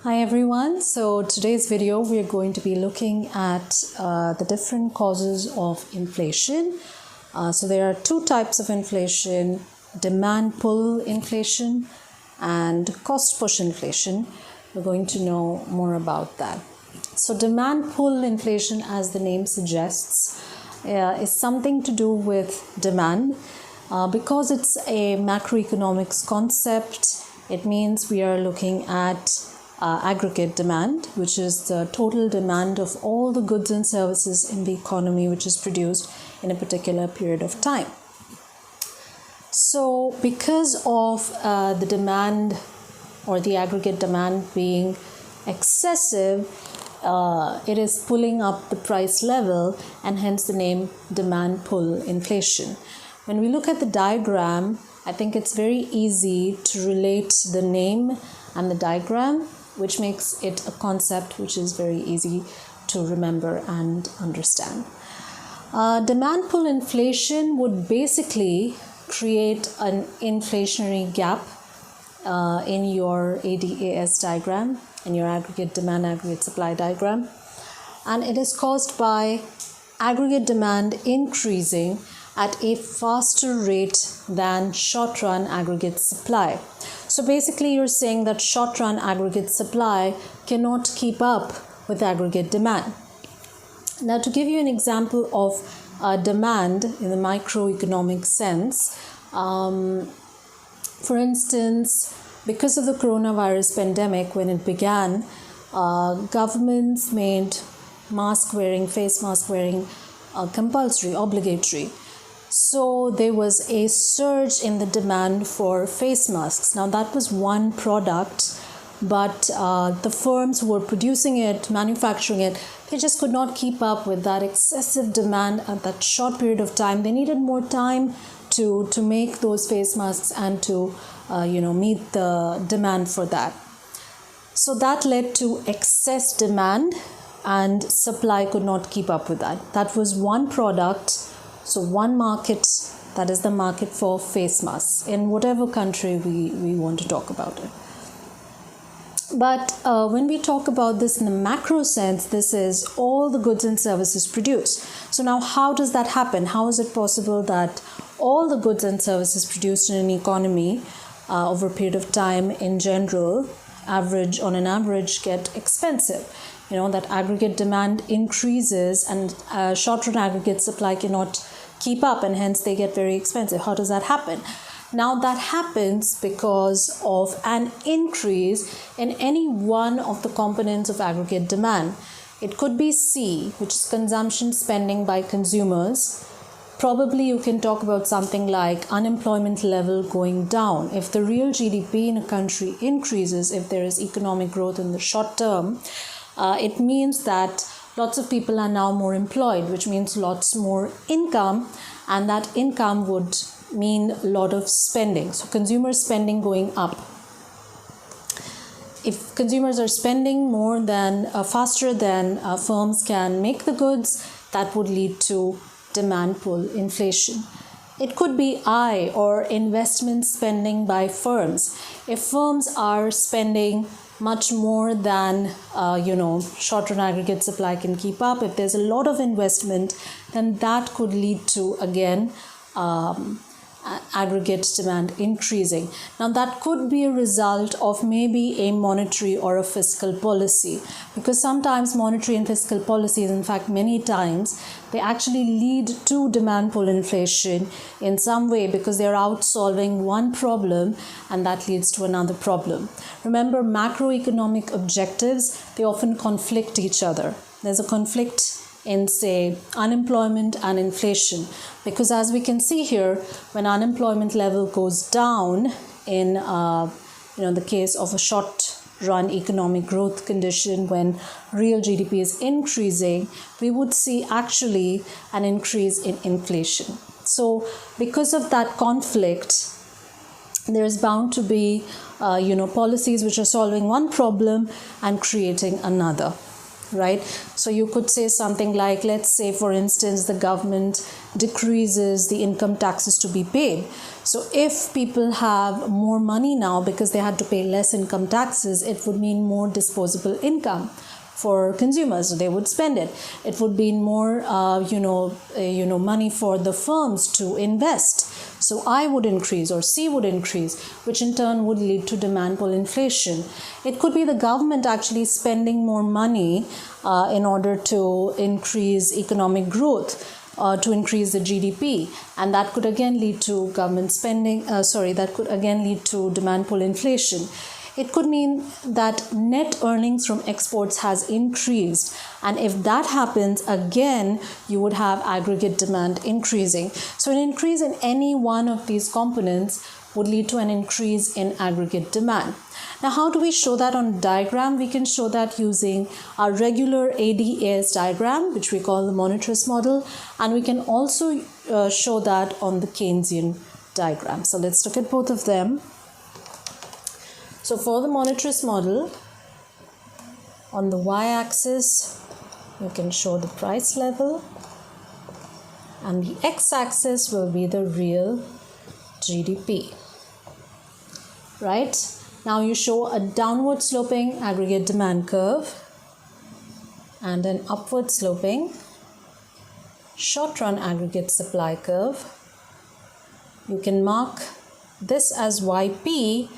Hi everyone, so today's video we are going to be looking at the different causes of inflation. So there are two types of inflation: demand pull inflation and cost push inflation. We're going to know more about that. So demand pull inflation, as the name suggests, is something to do with demand. Because it's a macroeconomics concept, it means we are looking at aggregate demand, which is the total demand of all the goods and services in the economy which is produced in a particular period of time. So because of the demand or the aggregate demand being excessive, it is pulling up the price level, and hence the name demand pull inflation. When we look at the diagram, I think it's very easy to relate the name and the diagram, which makes it a concept which is very easy to remember and understand. Demand pull inflation would basically create an inflationary gap in your ADAS diagram, in your aggregate demand, aggregate supply diagram. And it is caused by aggregate demand increasing at a faster rate than short-run aggregate supply. So basically you're saying that short-run aggregate supply cannot keep up with aggregate demand. Now, to give you an example of demand in the microeconomic sense, for instance, because of the coronavirus pandemic, when it began, governments made mask wearing, face mask wearing compulsory, obligatory. So there was a surge in the demand for face masks. Now that was one product, but the firms who were producing it, manufacturing it, they just could not keep up with that excessive demand at that short period of time. They needed more time to make those face masks and to meet the demand for that. So that led to excess demand, and supply could not keep up with that. That was one product. So one market, that is the market for face masks in whatever country we want to talk about it. But when we talk about this in the macro sense, this is all the goods and services produced. So now how does that happen? How is it possible that all the goods and services produced in an economy over a period of time in general, on an average, get expensive? That aggregate demand increases and short-run aggregate supply cannot keep up, and hence they get very expensive. How does that happen? Now that happens because of an increase in any one of the components of aggregate demand. It could be C, which is consumption spending by consumers. Probably you can talk about something like unemployment level going down. If the real GDP in a country increases, if there is economic growth in the short term, it means that lots of people are now more employed, which means lots more income, and that income would mean a lot of spending. So consumer spending going up. If consumers are spending more than faster than firms can make the goods, that would lead to demand pull inflation. It could be I, or investment spending by firms. If firms are spending much more than short-run aggregate supply can keep up, if there's a lot of investment, then that could lead to, again, aggregate demand increasing. Now that could be a result of maybe a monetary or a fiscal policy, because sometimes monetary and fiscal policies, in fact many times, they actually lead to demand pull inflation in some way, because they're out solving one problem and that leads to another problem. Remember, macroeconomic objectives, they often conflict each other. There's a conflict in, say, unemployment and inflation, because as we can see here, when unemployment level goes down in the case of a short-run economic growth condition, when real GDP is increasing, we would see actually an increase in inflation. So because of that conflict, there is bound to be policies which are solving one problem and creating another. right? So you could say something like, let's say for instance, the government decreases the income taxes to be paid. So if people have more money now because they had to pay less income taxes, it would mean more disposable income for consumers, so they would spend it. It would be more money for the firms to invest. So I would increase or C would increase, which in turn would lead to demandful inflation. It could be the government actually spending more money in order to increase economic growth, to increase the GDP, and that could again lead to government spending, that could again lead to demandful inflation. It could mean that net earnings from exports has increased, and if that happens, again, you would have aggregate demand increasing. So an increase in any one of these components would lead to an increase in aggregate demand. Now, how do we show that on a diagram? We can show that using our regular ADAS diagram, which we call the monetarist model, and we can also show that on the Keynesian diagram. So let's look at both of them. So for the monetarist model, on the y-axis, you can show the price level, and the x-axis will be the real GDP, right? Now you show a downward sloping aggregate demand curve and an upward sloping short-run aggregate supply curve. You can mark this as YP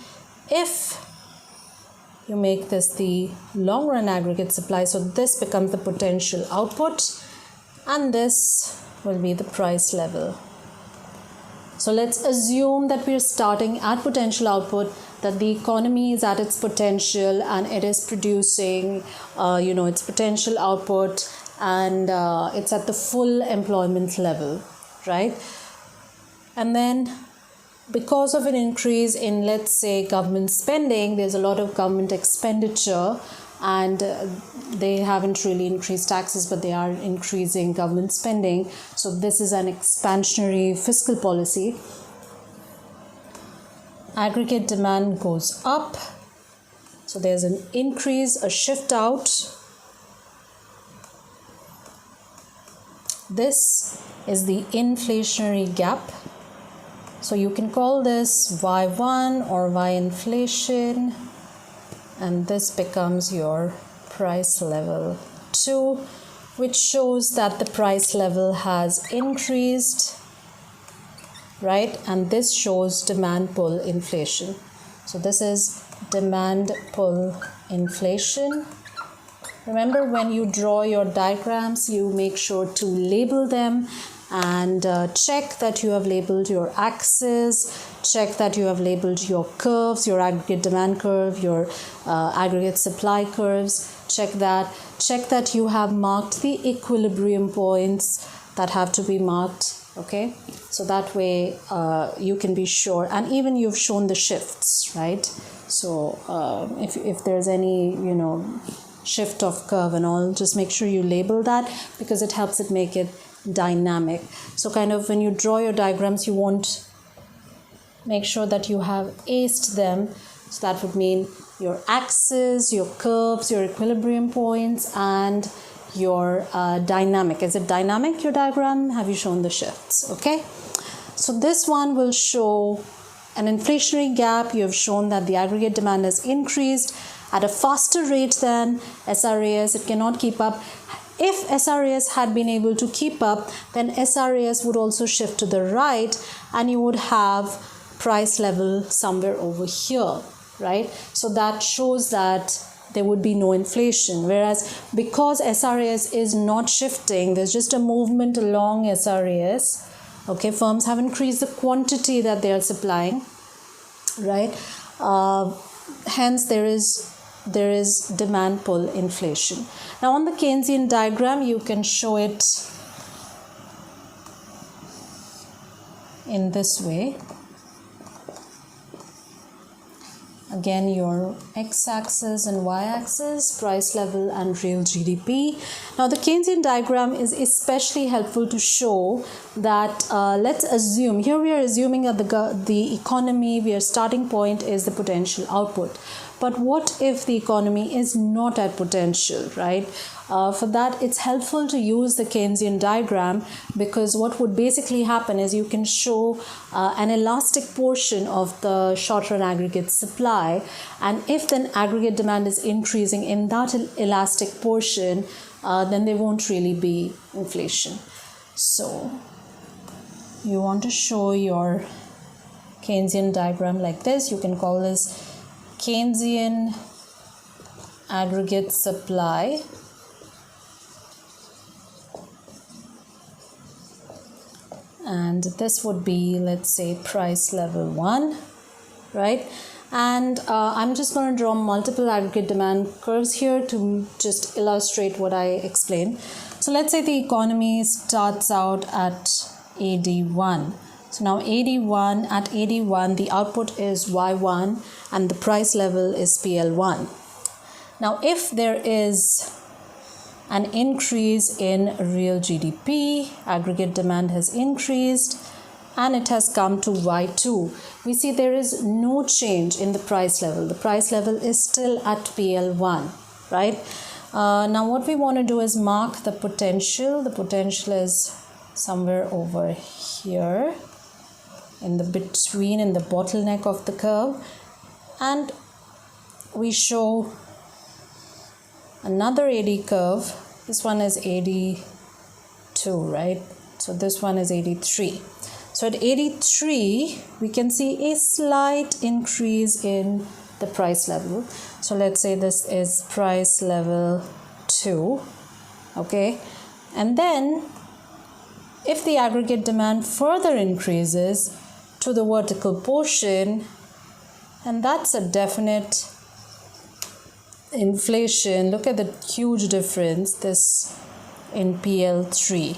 if you make this the long run aggregate supply. So this becomes the potential output and this will be the price level. So let's assume that we're starting at potential output, that the economy is at its potential and it is producing its potential output, and it's at the full employment level, right? And then because of an increase in, let's say, government spending, there's a lot of government expenditure, and they haven't really increased taxes, but they are increasing government spending. So this is an expansionary fiscal policy. Aggregate demand goes up. So there's an increase, a shift out. This is the inflationary gap. So you can call this Y1 or Y inflation, and this becomes your price level 2, which shows that the price level has increased, right? And this shows demand pull inflation. So this is demand pull inflation. Remember, when you draw your diagrams, you make sure to label them and check that you have labeled your axis, check that you have labeled your curves, your aggregate demand curve, your aggregate supply curves, check that you have marked the equilibrium points that have to be marked, okay? So that way you can be sure, and even you've shown the shifts, right? So if there's any, shift of curve and all, just make sure you label that, because it helps it make it dynamic. So kind of when you draw your diagrams, you won't make sure that you have aced them. So that would mean your axis, your curves, your equilibrium points, and your dynamic. Is it dynamic, your diagram? Have you shown the shifts? Okay. So this one will show an inflationary gap. You have shown that the aggregate demand has increased at a faster rate than SRAS. It cannot keep up. If SRAS had been able to keep up, then SRAS would also shift to the right, and you would have price level somewhere over here, right? So that shows that there would be no inflation. Whereas because SRAS is not shifting, there's just a movement along SRAS. Okay, firms have increased the quantity that they are supplying, right? Hence, there is demand pull inflation. Now on the Keynesian diagram, you can show it in this way. Again, your x-axis and y-axis, price level and real GDP. Now the Keynesian diagram is especially helpful to show that let's assume, here we are assuming that the economy, our starting point is the potential output. But what if the economy is not at potential, right? For that, it's helpful to use the Keynesian diagram, because what would basically happen is you can show an elastic portion of the short-run aggregate supply, and if then aggregate demand is increasing in that elastic portion, then there won't really be inflation. So you want to show your Keynesian diagram like this. You can call this Keynesian aggregate supply, and this would be, let's say, price level 1, right? And I'm just going to draw multiple aggregate demand curves here to just illustrate what I explained. So let's say the economy starts out at AD1. So now at AD1, the output is Y1 and the price level is PL1. Now, if there is an increase in real GDP, aggregate demand has increased, and it has come to Y2. We see there is no change in the price level. The price level is still at PL1, right? Now what we want to do is mark the potential. The potential is somewhere over here in the bottleneck of the curve, and we show another AD curve. This one is AD2, right? So this one is AD3. So at AD3, we can see a slight increase in the price level. So let's say this is price level 2, okay? And then if the aggregate demand further increases to the vertical portion, and that's a definite inflation. Look at the huge difference this in PL3.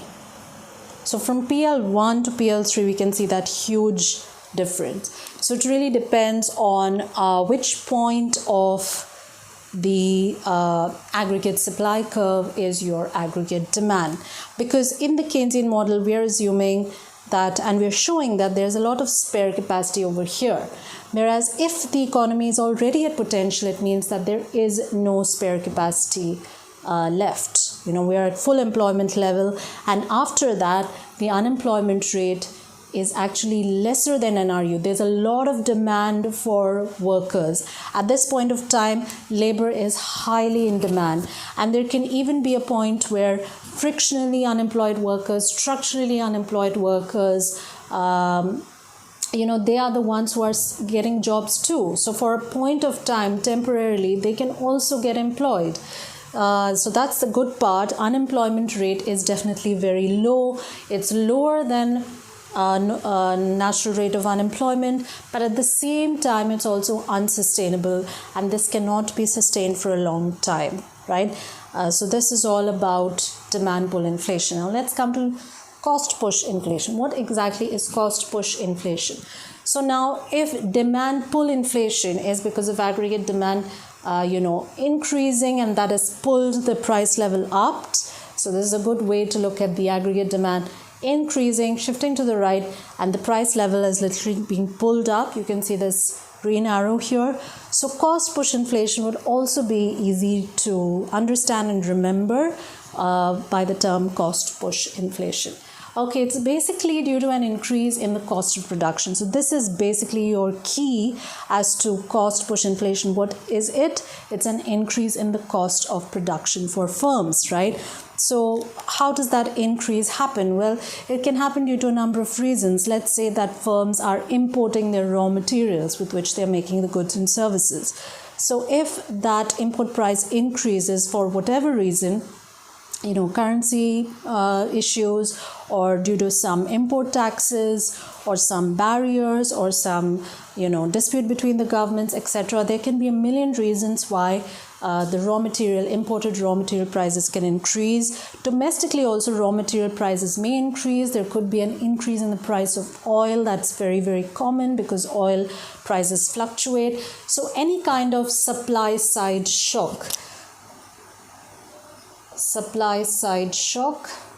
So from PL1 to PL3, we can see that huge difference. So it really depends on which point of the aggregate supply curve is your aggregate demand. Because in the Keynesian model, we are assuming that, and we're showing that there's a lot of spare capacity over here. Whereas if the economy is already at potential, it means that there is no spare capacity left. We are at full employment level, and after that, the unemployment rate is actually lesser than NRU. There's a lot of demand for workers. At this point of time, labor is highly in demand, and there can even be a point where frictionally unemployed workers, structurally unemployed workers, they are the ones who are getting jobs too. So for a point of time, temporarily, they can also get employed. So that's the good part. Unemployment rate is definitely very low. It's lower than natural rate of unemployment, but at the same time, it's also unsustainable, and this cannot be sustained for a long time, right? So this is all about demand pull inflation. Now let's come to cost push inflation. What exactly is cost push inflation? So now if demand pull inflation is because of aggregate demand increasing, and that has pulled the price level up. So this is a good way to look at the aggregate demand increasing, shifting to the right, and the price level is literally being pulled up. You can see this green arrow here. So cost push inflation would also be easy to understand and remember by the term cost push inflation. Okay, it's basically due to an increase in the cost of production. So this is basically your key as to cost push inflation. What is it? It's an increase in the cost of production for firms, right? So how does that increase happen? Well, it can happen due to a number of reasons. Let's say that firms are importing their raw materials with which they're making the goods and services. So if that input price increases for whatever reason, currency issues, or due to some import taxes, or some barriers, or some dispute between the governments, etc. There can be a million reasons why the imported raw material prices can increase. Domestically also, raw material prices may increase. There could be an increase in the price of oil. That's very, very common because oil prices fluctuate. So any kind of supply side shock,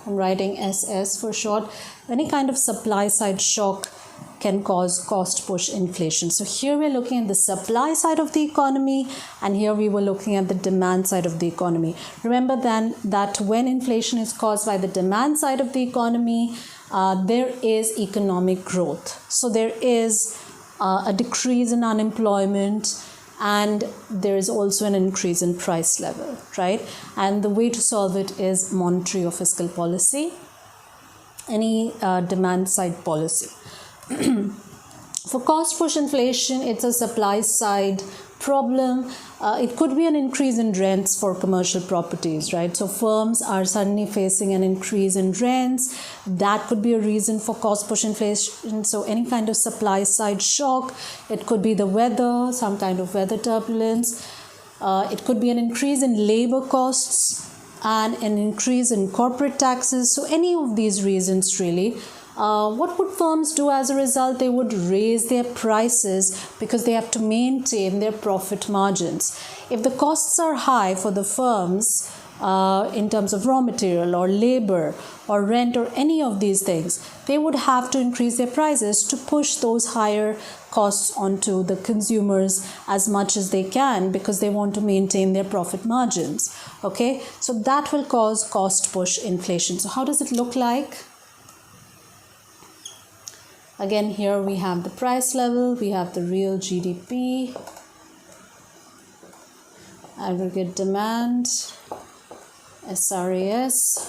I'm writing SS for short. Any kind of supply side shock can cause cost push inflation. So here we're looking at the supply side of the economy, and here we were looking at the demand side of the economy. Remember then that when inflation is caused by the demand side of the economy, there is economic growth. So there is a decrease in unemployment, and there is also an increase in price level, right? And the way to solve it is monetary or fiscal policy, any demand side policy. For cost push inflation, it's a supply side problem. It could be an increase in rents for commercial properties, right? So firms are suddenly facing an increase in rents. That could be a reason for cost push inflation. So any kind of supply side shock. It could be the weather, some kind of weather turbulence. It could be an increase in labor costs and an increase in corporate taxes. So any of these reasons really. What would firms do as a result? They would raise their prices because they have to maintain their profit margins. If the costs are high for the firms in terms of raw material or labor or rent or any of these things, they would have to increase their prices to push those higher costs onto the consumers as much as they can because they want to maintain their profit margins. Okay, so that will cause cost push inflation. So how does it look like? Again, here we have the price level, we have the real GDP, aggregate demand, SRAS.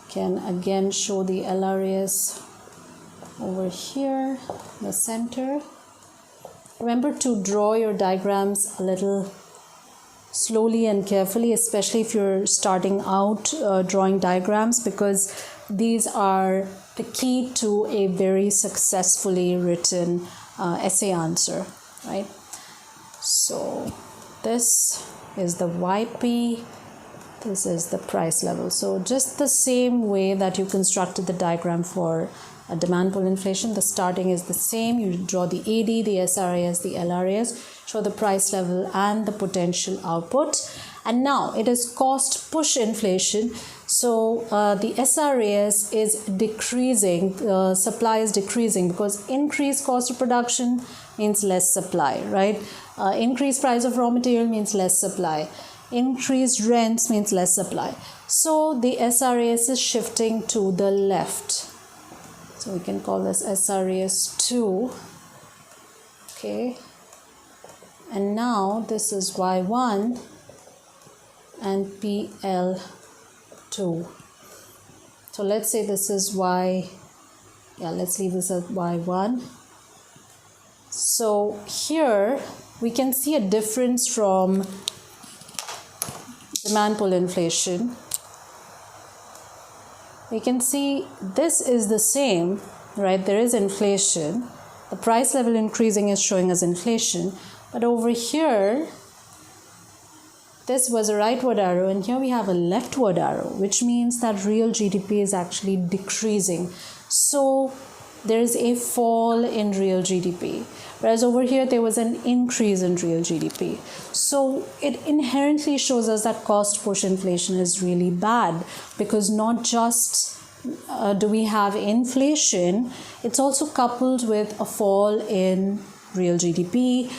Can again show the LRAS over here, the center. Remember to draw your diagrams a little slowly and carefully, especially if you're starting out drawing diagrams, because these are the key to a very successfully written essay answer, right? So this is the YP, this is the price level. So just the same way that you constructed the diagram for a demandful inflation, the starting is the same. You draw the AD, the SRAS, the LRAS, show the price level and the potential output. And now it is cost push inflation. So the SRAS is decreasing, supply is decreasing because increased cost of production means less supply, right? Increased price of raw material means less supply. Increased rents means less supply. So the SRAS is shifting to the left. So we can call this SRAS 2. Okay. And now this is Y1 and PL2. So let's say this is let's leave this at Y1. So here we can see a difference from demandful inflation. We can see this is the same, right? There is inflation. The price level increasing is showing us inflation. But over here, this was a rightward arrow and here we have a leftward arrow, which means that real GDP is actually decreasing. So there is a fall in real GDP, whereas over here there was an increase in real GDP. So it inherently shows us that cost push inflation is really bad, because not just do we have inflation, it's also coupled with a fall in real GDP,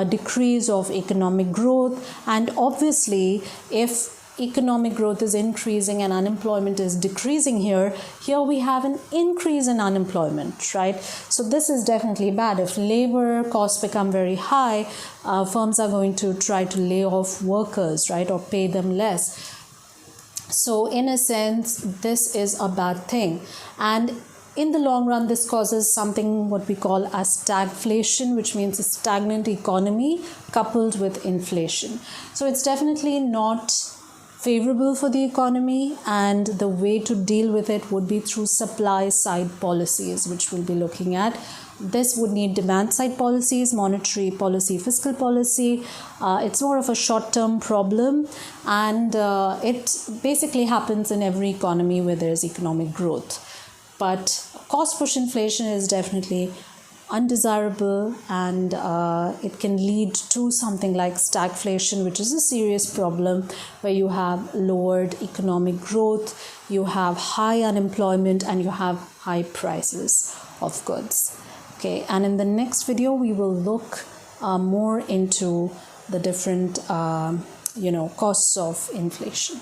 decrease of economic growth, and obviously if economic growth is increasing and unemployment is decreasing here we have an increase in unemployment, right? So this is definitely bad. If labor costs become very high, firms are going to try to lay off workers, right, or pay them less. So in a sense, this is a bad thing. And in the long run, this causes something what we call as stagflation, which means a stagnant economy coupled with inflation. So it's definitely not favorable for the economy, and the way to deal with it would be through supply side policies, which we'll be looking at. This would need demand side policies, monetary policy, fiscal policy. It's more of a short-term problem, and it basically happens in every economy where there's economic growth. But cost push inflation is definitely undesirable, and it can lead to something like stagflation, which is a serious problem where you have lowered economic growth, you have high unemployment, and you have high prices of goods. Okay, and in the next video we will look more into the different costs of inflation.